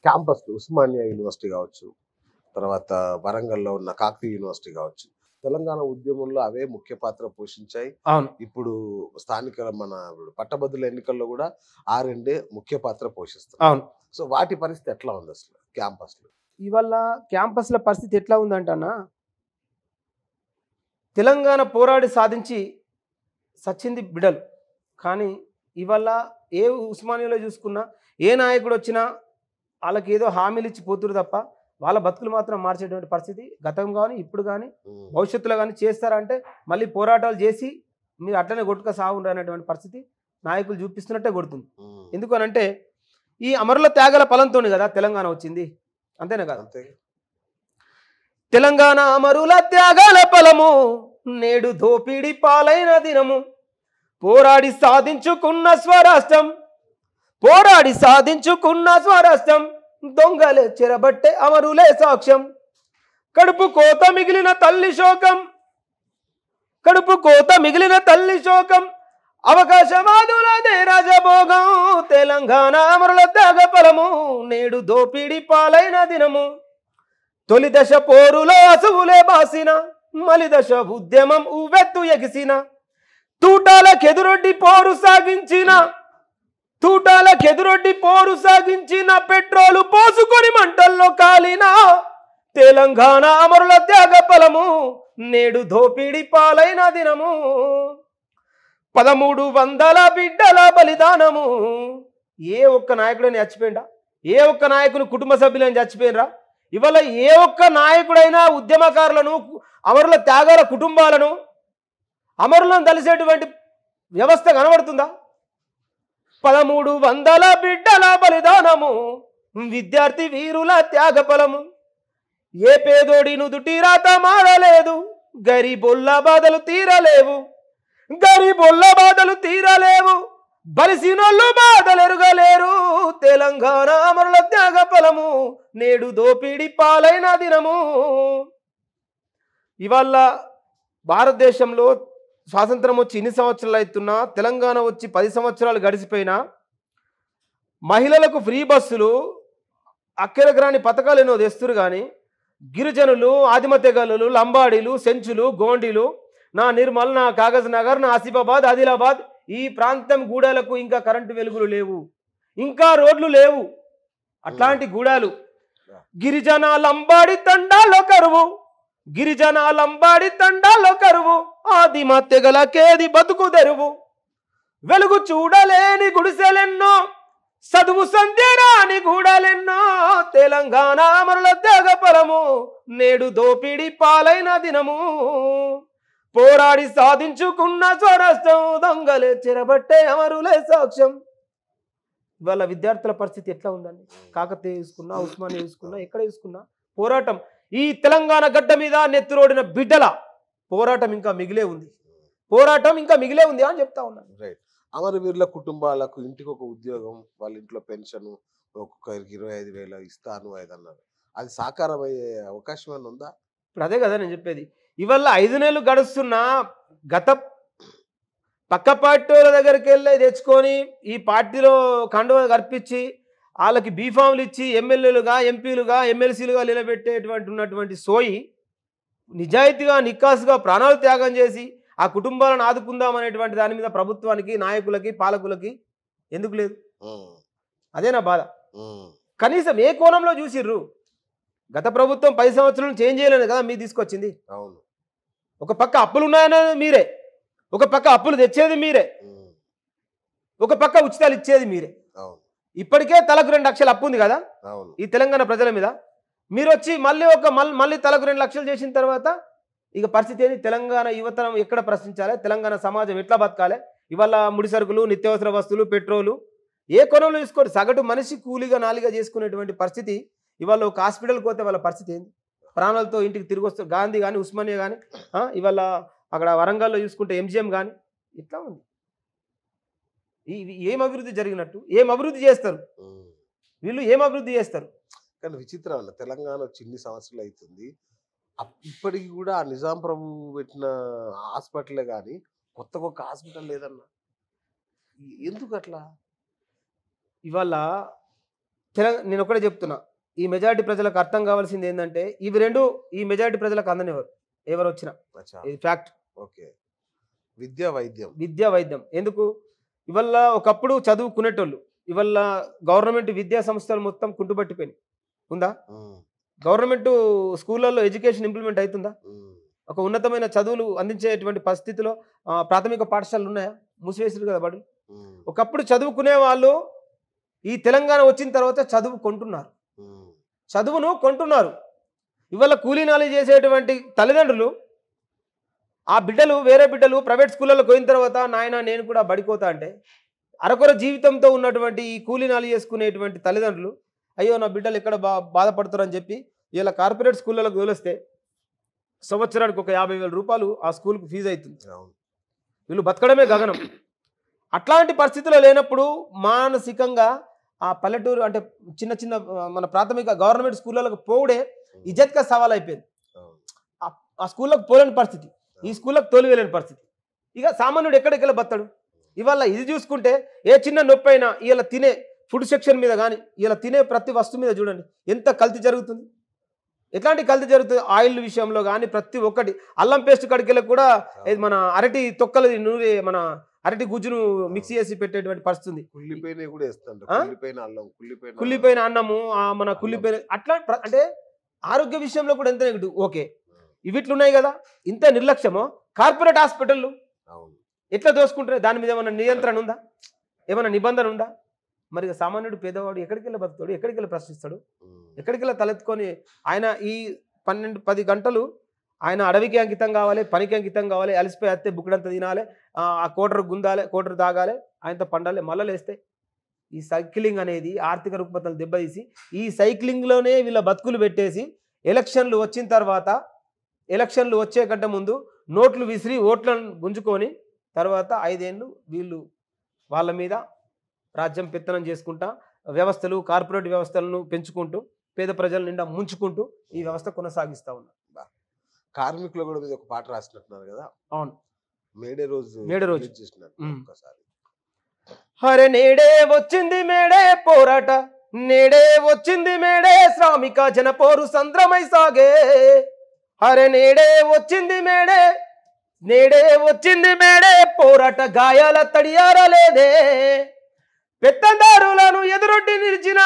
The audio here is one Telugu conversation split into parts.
క్యాంపస్‌లు ఉస్మానియా యూనివర్సిటీ గావచ్చు, తర్వాత వరంగల్‌లో ఉన్న కాకతీయ యూనివర్సిటీ గావచ్చు. తెలంగాణ ఉద్యమంలో అవే ముఖ్య పాత్ర పోషించాయి. అవును. ఇప్పుడు స్థానిక మన పట్టభద్రుల ఎన్నికల్లో గూడా ఆ రెండే ముఖ్య పాత్ర పోషిస్తున్నాయి. అవును. సో, వాటి పరిస్థితి ఎట్లా ఉందసలు క్యాంపస్‌లో? ఇవాళ క్యాంపస్‌ల పరిస్థితి ఎట్లా ఉందంటన్నా, తెలంగాణ పోరాడి సాధించి సచ్చింది బిడలు. కానీ ఇవాళ ఏ ఉస్మానియాలో చూసుకున్నా, ఏ నాయకుడొచ్చినా ఆళ్ళకేదో హామీలిచ్చి పోతుర్రు తప్ప, వాళ్ళ బతుకులు మాత్రం మార్చేటువంటి పరిస్థితి గతం గాని, ఇప్పుడు గాని, హ్మ్. భవిష్యత్తులో గాని చేస్తారా అంటే, మళ్ళీ పోరాటాలు చేసి మీరు అట్లనే కొట్టుక సావుండ్రి అనేటువంటి పరిస్థితి నాయకులు చూపిస్తున్నట్టే కొడుతుంది. హ్మ్. ఎందుకు అనంటే, ఈ అమరుల త్యాగాల ఫలంతోనే కదా తెలంగాణ వచ్చింది. అంతేనా కాదా? అంతేగా. తెలంగాణ అమరుల త్యాగాల ఫలము నేడు దోపిడి పాలైన దినము. పోరాడి సాధించుకున్న స్వరాష్ట్రం, పోరాడి సాధించుకున్న స్వరాష్ట్రం, దొంగలే చెరబట్టే అమరులే సాక్ష్యం. కడుపు కోత మిగిలిన తల్లి శోకం, కడుపు కోత మిగిలిన తల్లి శోకం, అవకాశవాదులదే రాజభోగం. తెలంగాణ అమరుల త్యాగ ఫలము నేడు దోపిడి పాలైన దినము. తొలి దశ పోరులో అసువులే బాసిన, మలి దశ ఉద్యమం ఉవ్వెత్తు ఎగిసిన, తూటాలకెదురొడ్డి పోరు సాగించిన, తూటాలకెదురొడ్డి పోరు సాగించిన, పెట్రోలు పోసుకొని మంటల్లో కాలిన తెలంగాణ అమరుల త్యాగ ఫలము నేడు దోపిడి పాలైన దినము. 1300 బిడ్డల బలిదానము. ఏ ఒక్క నాయకుడైనా చచ్చిపోయిందా? ఏ ఒక్క నాయకుని కుటుంబ సభ్యులైనా చచ్చిపోయినరా? ఇవాళ ఏ ఒక్క నాయకుడైనా ఉద్యమకారులను, అమరుల త్యాగాల కుటుంబాలను, అమరులను తలిసేటువంటి వ్యవస్థ కనబడుతుందా? 1300 బిడ్డల బలిదానము, విద్యార్థి వీరుల త్యాగ ఫలము. ఏ పేదోడి నుదుటి రాత మారలేదు, గరీబొల్ల బాధలు తీరలేవు, గరీబొల్ల బాధలు తీరలేవు, బలిసినోళ్ళు బాధలు ఎరుగలేరు. తెలంగాణ అమరుల త్యాగ ఫలము నేడు దోపిడి పాలైన దినము. ఇవాళ భారతదేశంలో స్వాతంత్రం వచ్చి ఇన్ని సంవత్సరాలు అవుతున్నా, తెలంగాణ వచ్చి 10 సంవత్సరాలు గడిచిపోయినా, మహిళలకు ఫ్రీ బస్సులు, అక్కెరగ్రాని పథకాలు ఎన్నో తెస్తురు కానీ, గిరిజనులు, ఆదిమ తెగలు, లంబాడీలు, సెంచులు, గోండీలు, నా నిర్మల్, నా కాగజ్ నగర్, నా ఆసిఫాబాద్, ఆదిలాబాద్ ఈ ప్రాంతం గూడాలకు ఇంకా కరెంటు వెలుగులు లేవు, ఇంకా రోడ్లు లేవు. అట్లాంటి గూడాలు గిరిజన లంబాడి తండాలో కరువు, గిరిజన లంబాడి తండాలో కరువు, ఆదిమ తెగలకేది బతుకు తెరువు. వెలుగు చూడలేని గుడిసెలెన్నో, చదువు సంధ్యరాని గూడాలెన్నో. తెలంగాణ అమరుల త్యాగ ఫలము నేడు దోపిడి పాలైన దినము. పోరాడి సాధించుకున్న స్వరాష్ట్రం, దొంగలే చెరబట్టే అమరులే సాక్ష్యం. ఇవాళ విద్యార్థుల పరిస్థితి ఎట్లా ఉందండి? కాకతీయ చూసుకున్నా, ఉస్మానియా చూసుకున్నా, ఎక్కడ చూసుకున్నా పోరాటం. ఈ తెలంగాణ గడ్డ మీద నెత్తురోడిన బిడ్డల పోరాటం ఇంకా మిగిలే ఉంది, పోరాటం ఇంకా మిగిలే ఉంది అని చెప్తా ఉన్నాను. రైట్. అమరవీరుల కుటుంబాలకు ఇంటికొక ఉద్యోగం, వాళ్ళ ఇంట్లో పెన్షను ఒక్కొక్కరికి 25,000 ఇస్తాను అదన్నారు. అది సాకారం అయ్యే అవకాశం ఏమైనా ఉందా? ఇప్పుడు అదే కదా నేను చెప్పేది. ఇవాళ 5 నెలలు గడుస్తున్నా, గత పక్క పార్టీ వాళ్ళ దగ్గరికి వెళ్ళి తెచ్చుకొని ఈ పార్టీలో కండువ కల్పించి వాళ్ళకి బీఫామ్లు ఇచ్చి ఎమ్మెల్యేలుగా, ఎంపీలుగా, ఎమ్మెల్సీలుగా నిలబెట్టేటువంటి ఉన్నటువంటి సోయి, నిజాయితీగా, నిక్కాసుగా ప్రాణాలు త్యాగం చేసి ఆ కుటుంబాలను ఆదుకుందాం అనేటువంటి దాని మీద ప్రభుత్వానికి, నాయకులకి, పాలకులకి ఎందుకు లేదు? హ్మ్. అదే నా బాధ. హ్మ్. కనీసం ఏ కోణంలో చూసిర్రు? గత ప్రభుత్వం 10 సంవత్సరాలు చేంజ్ చేయలేదు కదా మీరు తీసుకొచ్చింది. అవును. ఒక పక్క అప్పులు ఉన్నాయనేది మీరే, ఒక పక్క అప్పులు తెచ్చేది మీరే, హ్మ్. ఒక పక్క ఉచితాలు ఇచ్చేది మీరే. అవును. ఇప్పటికే తలకు 2 లక్షలు అప్పు ఉంది కదా అవును. ఈ తెలంగాణ ప్రజల మీద. మీరు వచ్చి మళ్ళీ తలకు 2 లక్షలు చేసిన తర్వాత ఇక పరిస్థితి ఏంది? తెలంగాణ యువతరం ఎక్కడ ప్రశ్నించాలి? తెలంగాణ సమాజం ఎట్లా బతకాలి? ఇవాళ ముడి సరుకులు, నిత్యావసర వస్తువులు, పెట్రోలు ఏ కోణంలో చూసుకోండి, సగటు మనిషి కూలీగా నాలిగా చేసుకునేటువంటి పరిస్థితి. ఇవాళ ఒక హాస్పిటల్కి పోతే వాళ్ళ పరిస్థితి ఏంది? ప్రాణాలతో ఇంటికి తిరిగి వస్తారు. గాంధీ కానీ, ఉస్మానియా కానీ, ఇవాళ అక్కడ వరంగల్లో చూసుకుంటే ఎంజిఎం కానీ ఇట్లా ఉంది. ఇవి ఏం అభివృద్ధి జరిగినట్టు? ఏం అభివృద్ధి చేస్తారు హ్మ్. వీళ్ళు? ఏం అభివృద్ధి చేస్తారు? కానీ విచిత్రం అన్న తెలంగాణ వచ్చి ఇన్ని సంవత్సరాలు అవుతుంది. ఇప్పటికి కూడా ఆ నిజాం ప్రభు పెట్టిన హాస్పిటలే గాని కొత్తగా ఒక హాస్పిటల్ లేదన్న. ఎందుకు అట్లా? ఇవాళ నేను ఒకటే చెప్తున్నా. ఈ మెజారిటీ ప్రజలకు అర్థం కావాల్సింది ఏందంటే, ఇవి 2 ఈ మెజారిటీ ప్రజలకు అందనివ్వరు. ఎవరొచ్చినా. అచ్చా. ఇది ఫ్యాక్ట్. ఓకే. విద్య, వైద్యం. విద్య, వైద్యం. ఎందుకు? ఇవల్ల ఒకప్పుడు చదువుకునేటోళ్ళు. ఇవల్ల గవర్నమెంట్ విద్యా సంస్థలు మొత్తం కుంటుపట్టిపోయినాయి. ఉందా? హ్మ్. గవర్నమెంటు స్కూళ్ళల్లో ఎడ్యుకేషన్ ఇంప్లిమెంట్ అయితుందా? హ్మ్. ఒక ఉన్నతమైన చదువులు అందించేటువంటి పరిస్థితిలో ప్రాథమిక పాఠశాలలు ఉన్నాయా? మూసివేసిర్రు కదా బడులు. హ్మ్. ఒకప్పుడు చదువుకునే వాళ్ళు ఈ తెలంగాణ వచ్చిన తర్వాత చదువు కొంటున్నారు. హ్మ్. చదువును కొంటున్నారు. ఇవాళ కూలీనాలి చేసేటువంటి తల్లిదండ్రులు ఆ బిడ్డలు వేరే బిడ్డలు ప్రైవేట్ స్కూళ్ళలో పోయిన తర్వాత నాయన నేను కూడా బడికోతా అంటే అరకొర జీవితంతో ఉన్నటువంటి ఈ కూలీనాలి చేసుకునేటువంటి తల్లిదండ్రులు అయ్యో నా బిడ్డలు ఎక్కడ బాధపడతారని చెప్పి ఇలా కార్పొరేట్ స్కూళ్ళలో తోలిస్తే సంవత్సరానికి ఒక 50,000 రూపాయలు ఆ స్కూల్కి ఫీజు అవుతుంది. అవును. వీళ్ళు బతకడమే గగనం. అట్లాంటి పరిస్థితుల్లో లేనప్పుడు మానసికంగా ఆ పల్లెటూరు అంటే చిన్న చిన్న మన ప్రాథమిక గవర్నమెంట్ స్కూళ్ళకు పోవుడే ఇజ్జత్గా సవాల్ అయిపోయింది. అవును. ఆ స్కూళ్ళకు పోలేని పరిస్థితి, ఈ స్కూళ్ళకు తోలివేలేని పరిస్థితి. ఇక సామాన్యుడు ఎక్కడికెళ్ళి బతాడు? ఇవాళ ఇది చూసుకుంటే ఏ చిన్న నొప్పి అయినా ఇలా తినే ఫుడ్ సెక్షన్ మీద కానీ ఇలా తినే ప్రతి వస్తువు మీద చూడండి ఎంత కల్తీ జరుగుతుంది. ఎట్లాంటి కల్తీ జరుగుతుంది? ఆయిల్ విషయంలో కానీ ప్రతి ఒక్కటి అల్లం పేస్ట్ కడికెళ్ళి కూడా మన అరటి తొక్కలు నూనె మన అరటి గుజ్జును మిక్సీ చేసి పెట్టేటువంటి పరిస్థితి. కుళ్ళిపోయినవి కూడా వేస్తాంట. కుళ్ళిపోయిన అల్లం, కుళ్ళిపోయిన అన్నము మన కుళ్ళిపోయిన అట్లా అంటే ఆరోగ్య విషయంలో కూడా ఎంత నెగిటివ్. ఓకే, ఇవిట్లున్నాయి కదా, ఇంత నిర్లక్ష్యమో కార్పొరేట్ హాస్పిటళ్ళు అవును. ఎట్లా దోసుకుంటారు? దాని మీద ఏమైనా నియంత్రణ ఉందా? ఏమైనా నిబంధన ఉందా? మరి సామాన్యుడు పేదవాడు ఎక్కడికి వెళ్ళి బతుకుతాడు? ఎక్కడికి వెళ్ళి ప్రశ్నిస్తాడు? ఎక్కడికి వెళ్ళి తలెత్తుకొని ఆయన ఈ 12-10 గంటలు ఆయన అడవికి అంకితం కావాలి, పనికి అంకితం కావాలి, అలసిపోయి అత్తే బుక్కడంతా తినాలి, ఆ కోటరు గుందాలి, కోటరు తాగాలి, ఆయనతో పండాలి, మళ్ళీ లేస్తే ఈ సైక్లింగ్ అనేది ఆర్థిక రుగ్మతలు దెబ్బతీసి ఈ సైక్లింగ్లోనే వీళ్ళ బతుకులు పెట్టేసి ఎలక్షన్లు వచ్చిన తర్వాత ఎలక్షన్లు వచ్చే కంటే ముందు నోట్లు విసిరి ఓట్లను గుంజుకొని తర్వాత 5 ఏళ్ళు వీళ్ళు వాళ్ళ మీద రాజ్యం పెత్తనం చేసుకుంటా వ్యవస్థలు కార్పొరేట్ వ్యవస్థలను పెంచుకుంటూ పేద ప్రజల నిండా ముంచుకుంటూ ఈ వ్యవస్థ కొనసాగిస్తూ ఉన్నారు. కార్మికులు కూడా మీద ఒక పాట రాసినట్టున్నారు కదా. అవును. మేడే రోజు చేసినట్టు ఒకసారి. హరే నేడే వచ్చింది మేడే పోరాట, నేడే వచ్చింది మేడే శ్రామిక జనపోరు సంద్రమై సాగే. హరే నేడే వచ్చింది మేడే, నేడే వచ్చింది మేడే పోరాట గాయాల తడియారలేదే. పెత్తందారులను ఎదురొడ్డి నిలిచిన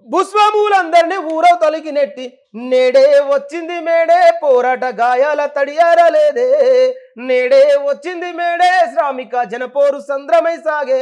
భూస్వాములందరినీ ఊరవతలికి నెట్టి నేడే వచ్చింది మేడే పోరాట గాయాల తడియారలేదే. నేడే వచ్చింది మేడే శ్రామిక జనపోరు సంద్రమై సాగే.